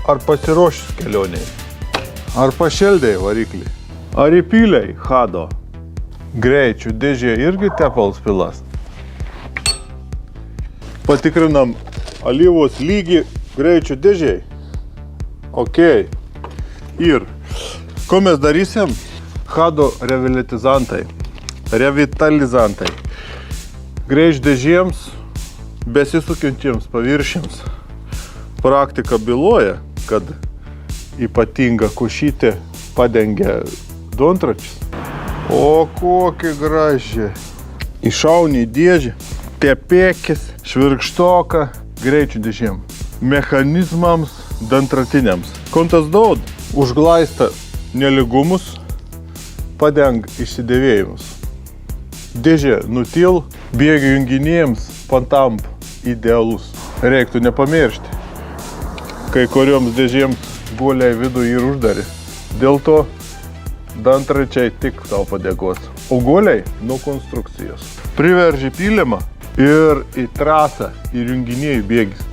Ar pasiruošęs kelioniai? Ar pašeldėjai variklį? Ar įpyliai hado? Greičių dėžė irgi tepals pilas. Patikrinam alyvos lygį greičių dėžiai. Ok. Ir ko mes darysim? Hado revitalizantai. Greičių dėžėms, besisukiantiems paviršiams. Praktika byloja, kad ypatinga kušytė padengia dontračius. O kokį gražiai. Išauni į dėžį, tepėkis, švirkštoką greičių dėžėm. Mechanizmams dantratiniams. Kontas daud užglaista neligumus, padeng išsidėvėjimus. Dėžė nutil, bėgių junginėjams pantamp idealus. Reiktų nepamiršti. Kai kurioms dėžėms guoliai vidų ir uždarė. Dėl to dantračiai tik tau padėkos. O guoliai nuo konstrukcijos. Priverži pylimą ir į trasą ir junginėjų bėgis.